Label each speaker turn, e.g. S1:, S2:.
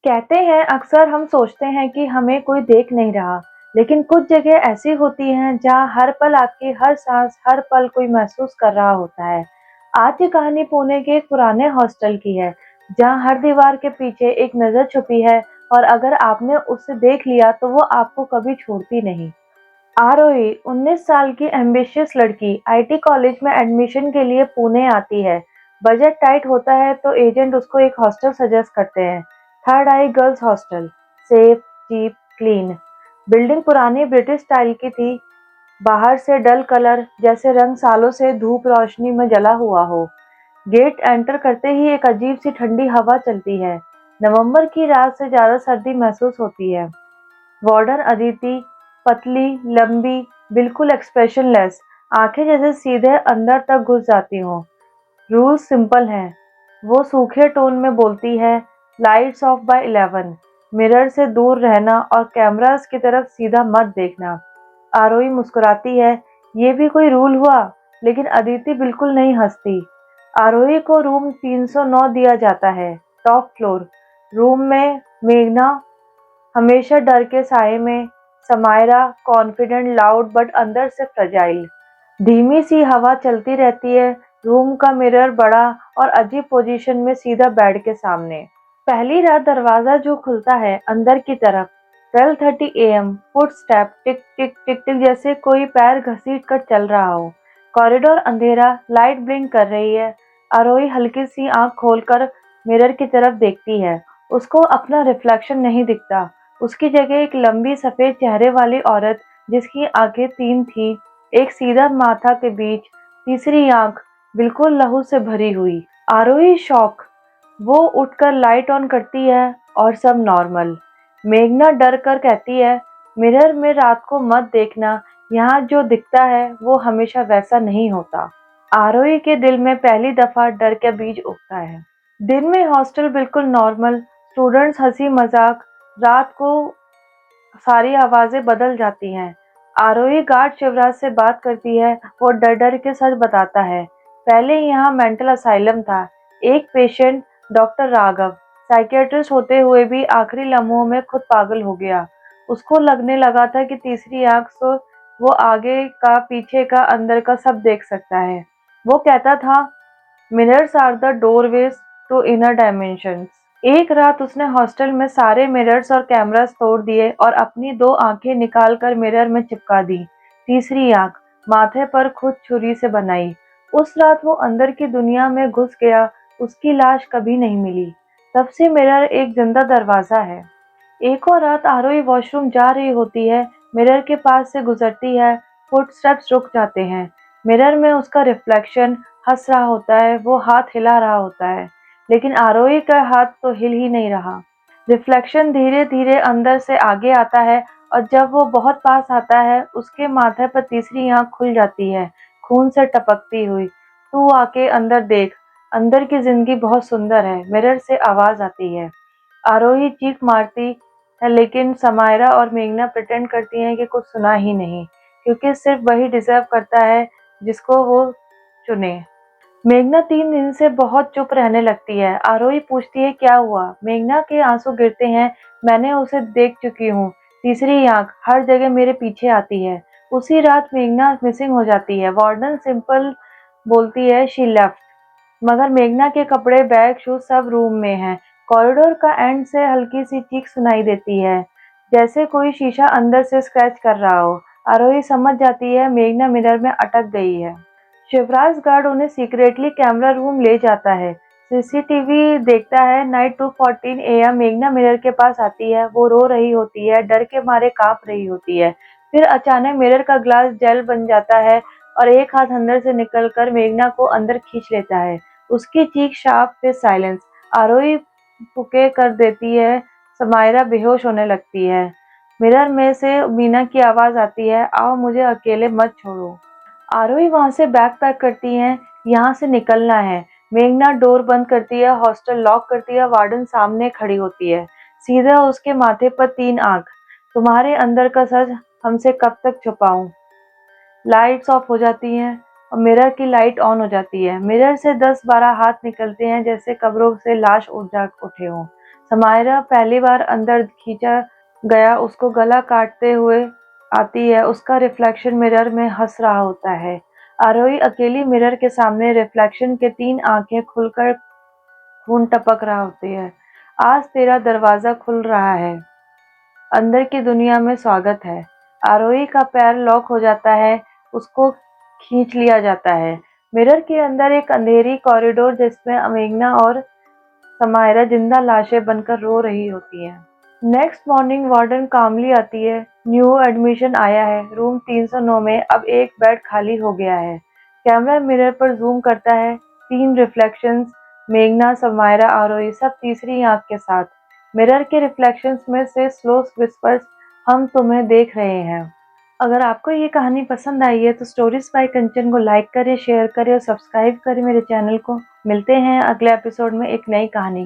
S1: कहते हैं अक्सर हम सोचते हैं कि हमें कोई देख नहीं रहा, लेकिन कुछ जगह ऐसी होती हैं जहां हर पल आपकी हर सांस, हर पल कोई महसूस कर रहा होता है। आज की कहानी पुणे के एक पुराने हॉस्टल की है, जहां हर दीवार के पीछे एक नज़र छुपी है और अगर आपने उसे देख लिया तो वो आपको कभी छोड़ती नहीं। आरोही 19 साल की एम्बिशियस लड़की आईटी कॉलेज में एडमिशन के लिए पुणे आती है। बजट टाइट होता है तो एजेंट उसको एक हॉस्टल सजेस्ट करते हैं, third eye girls hostel. Safe, cheap, clean. Building पुरानी ब्रिटिश स्टाइल की थी, बाहर से डल कलर जैसे रंग सालों से धूप रोशनी में जला हुआ हो। गेट एंटर करते ही एक अजीब सी ठंडी हवा चलती है। नवंबर की रात से ज्यादा सर्दी महसूस होती है। वार्डन अदिति, पतली, लंबी, बिल्कुल एक्सप्रेशनलेस, आंखें जैसे सीधे अंदर तक घुस जाती हों। रूल्स सिंपल हैं। वो सूखे टोन में बोलती है, लाइट्स ऑफ बाय 11, मिरर से दूर रहना और कैमरास की तरफ सीधा मत देखना। आरोही मुस्कुराती है, ये भी कोई रूल हुआ? लेकिन अदिति बिल्कुल नहीं हंसती। आरोही को रूम 309 दिया जाता है, टॉप फ्लोर। रूम में मेघना हमेशा डर के साए में, समायरा कॉन्फिडेंट, लाउड बट अंदर से फ्रजाइल। धीमी सी हवा चलती रहती है। रूम का मिरर बड़ा और अजीब पोजीशन में सीधा बेड के सामने। पहली रात दरवाजा जो खुलता है अंदर की तरफ, 12:30 AM, फुटस्टेप टिक टिक टिक टिक जैसे कोई पैर घसीट कर चल रहा हो। कॉरिडोर अंधेरा, लाइट ब्लिंक कर रही है। आरोही हल्की सी आंख खोलकर मिरर की तरफ देखती है। उसको अपना रिफ्लेक्शन नहीं दिखता। उसकी जगह एक लंबी सफेद चेहरे वाली औरत, जिसकी आंखें तीन थी, एक सीधा माथा के बीच, तीसरी आंख बिल्कुल लहू से भरी हुई। आरोही शॉक। वो उठकर लाइट ऑन करती है और सब नॉर्मल। मेघना डर कर कहती है, मिरर में रात को मत देखना, यहाँ जो दिखता है वो हमेशा वैसा नहीं होता। आरोही के दिल में पहली दफा डर के बीज उगता है। दिन में हॉस्टल बिल्कुल नॉर्मल, स्टूडेंट्स हंसी मजाक। रात को सारी आवाजें बदल जाती हैं। आरोही गार्ड शिवराज से बात करती है। वो डर डर के सच बताता है, पहले यहाँ मेंटल असाइलम था। एक पेशेंट, डॉक्टर राघव, साइकियाट्रिस्ट होते हुए भी आखिरी लम्हों में खुद पागल हो गया। उसको लगने लगा था कि तीसरी आंख से वो आगे का, पीछे का, अंदर का सब देख सकता है। वो कहता था, mirrors are the doorways to inner dimensions. एक रात उसने हॉस्टल में सारे मिरर्स और कैमरास तोड़ दिए और अपनी दो आंखें निकालकर मिरर में चिपका दी। तीसरी आंख माथे पर खुद छुरी से बनाई। उस रात वो अंदर की दुनिया में घुस गया। उसकी लाश कभी नहीं मिली। तब से मिरर एक जिंदा दरवाजा है। एक और रात आरोही वॉशरूम जा रही होती है। मिरर के पास से गुजरती है। फुटस्टेप्स रुक जाते हैं। मिरर में उसका रिफ्लेक्शन हंस रहा होता है। वो हाथ हिला रहा होता है, लेकिन आरोही का हाथ तो हिल ही नहीं रहा। रिफ्लेक्शन धीरे धीरे अंदर से आगे आता है और जब वो बहुत पास आता है, उसके माथे पर तीसरी आंख खुल जाती है, खून से टपकती हुई। तू आके अंदर देख, अंदर की जिंदगी बहुत सुंदर है, मिरर से आवाज आती है। आरोही चीख मारती है, लेकिन समायरा और मेघना प्रिटेंड करती हैं कि कुछ सुना ही नहीं, क्योंकि सिर्फ वही डिजर्व करता है जिसको वो चुने। मेघना 3 दिन से बहुत चुप रहने लगती है। आरोही पूछती है, क्या हुआ? मेघना के आंसू गिरते हैं। मैंने उसे देख चुकी हूँ। तीसरी आंख हर जगह मेरे पीछे आती है। उसी रात मेघना मिसिंग हो जाती है। वार्डन सिंपल बोलती है, शी लेफ्ट। मगर मेघना के कपड़े, बैग, शूज सब रूम में हैं। कॉरिडोर का एंड से हल्की सी चीख सुनाई देती है, जैसे कोई शीशा अंदर से स्क्रैच कर रहा हो। आरोही समझ जाती है, मेघना मिरर में अटक गई है। शिवराज गार्ड उन्हें सीक्रेटली कैमरा रूम ले जाता है। सीसीटीवी देखता है। नाइट 2:14 AM, मेघना मिरर के पास आती है। वो रो रही होती है, डर के मारे कांप रही होती है। फिर अचानक मिरर का ग्लास जेल बन जाता है और एक हाथ अंदर से निकलकर मेघना को अंदर खींच लेता है। उसकी चीख शार्प, फिर साइलेंस। आरोही पुके कर देती है। समायरा बेहोश होने लगती है। मिरर में से मीना की आवाज आती है, आओ मुझे अकेले मत छोड़ो। आरोही वहां से बैग पैक करती हैं, यहाँ से निकलना है। मेघना डोर बंद करती है, हॉस्टल लॉक करती है। वार्डन सामने खड़ी होती है, सीधा उसके माथे पर 3 आंख। तुम्हारे अंदर का सच हमसे कब तक छुपाऊं? लाइट्स ऑफ हो जाती हैं और मिरर की लाइट ऑन हो जाती है। मिरर से 10-12 हाथ निकलते हैं, जैसे कब्रों से लाश उठ उठे हों। समायरा पहली बार अंदर खींचा गया उसको गला काटते हुए आती है, उसका रिफ्लेक्शन मिरर में हंस रहा होता है। आरोही अकेली मिरर के सामने रिफ्लेक्शन के 3 आंखें खुलकर खून टपक रहा होती है। आज तेरा दरवाजा खुल रहा है, अंदर की दुनिया में स्वागत है। आरोही का पैर लॉक हो जाता है, उसको खींच लिया जाता है। मिरर के अंदर एक अंधेरी कॉरिडोर जिसमें मेघना और समायरा जिंदा लाशें बनकर रो रही होती हैं। नेक्स्ट मॉर्निंग वार्डन कामली आती है। न्यू एडमिशन आया है। रूम 309 में अब एक बेड खाली हो गया है। कैमरा मिरर पर जूम करता है। 3 रिफ्लेक्शंस, मेघना, समायरा, आरोही, सब तीसरी आंख के साथ। मिरर के रिफ्लेक्शंस में से स्लो विस्पर्स, हम तुम्हें देख रहे हैं। अगर आपको ये कहानी पसंद आई है तो स्टोरीज बाय कंचन को लाइक करें, शेयर करें और सब्सक्राइब करें मेरे चैनल को। मिलते हैं अगले एपिसोड में एक नई कहानी।